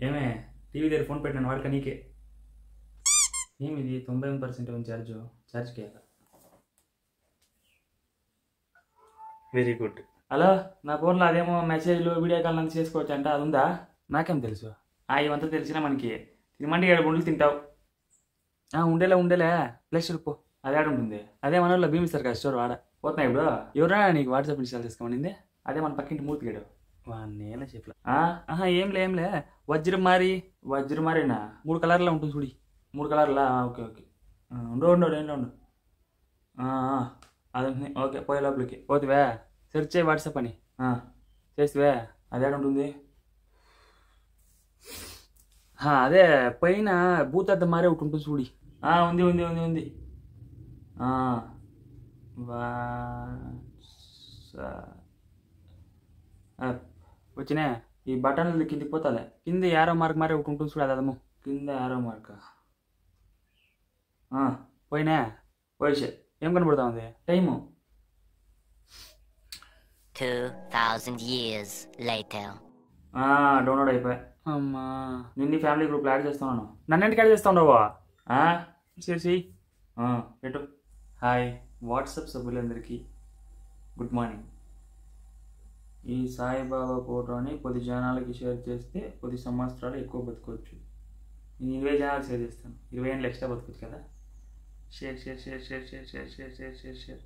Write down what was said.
ఏమే టీవీ దగ్గర ఫోన్ పెట్టినాను వాడుక నీకే. ఏమిది 91% ఉంది ఛార్జ్కి. Very good. హలో, నా ఫోన్లో అదేమో మెసేజ్లు వీడియో కాల్ అంతా చేసుకోవచ్చు అంట, అది ఉందా? నాకేం తెలుసు. ఇవంతా తెలిసినా మనకి తినమంటే 7 గుండెలు తింటావు. ఉండేలే ప్లస్ పో. అది ఆడ ఉంటుంది. అదే మన వాళ్ళు భీమిస్తారు కదా స్టోర్ వాడ పోతున్నా ఇప్పుడు. ఎవరా నీకు వాట్సాప్ ఇన్స్టాల్ చేసుకోమనింది? అదే మన పక్కింటి మూర్తిగాడు వాడినేలా చెప్పలే. ఏంలే వజ్రమారినా 3 కలర్లో ఉంటుంది చూడి. 3 కలర్లా? ఓకే ఉండు అది ఓకే. పోయే లోపలికి పోతువే సెర్చ్ చేయి వాట్సాప్ అని చేసివే. అదే ఉంటుంది. అదే పైన భూతద్ద మారే ఒకటి ఉంటుంది చూడి. ఉంది. వచ్చినా ఈ బటన్లు కిందికి పోతాలే. కింద యారో మార్క్ మారే ఒకటి ఉంటుంది చూడు, అదము కింద యారో మార్క్. పోయిసే. ఏం కనబడతా ఉంది టైము? 2000 years later. డౌన్లోడ్ అయిపోయా. అమ్మా, నిన్ను ఫ్యామిలీ గ్రూప్లో యాడ్ చేస్తున్నాను. నన్ను ఎందుకు యాడ్ చేస్తా ఉండవా? సరి పెట్టు. హాయ్ వాట్సాప్ సభ్యులందరికీ గుడ్ మార్నింగ్. ఈ సాయిబాబా ఫోటోని 10 జనాలకి షేర్ చేస్తే 10 సంవత్సరాలు ఎక్కువ బతకవచ్చు. నేను 20 జనాలకు షేర్ చేస్తాను. 20 ఏళ్ళు ఎక్స్ట్రా బతకవచ్చు కదా. షేర్.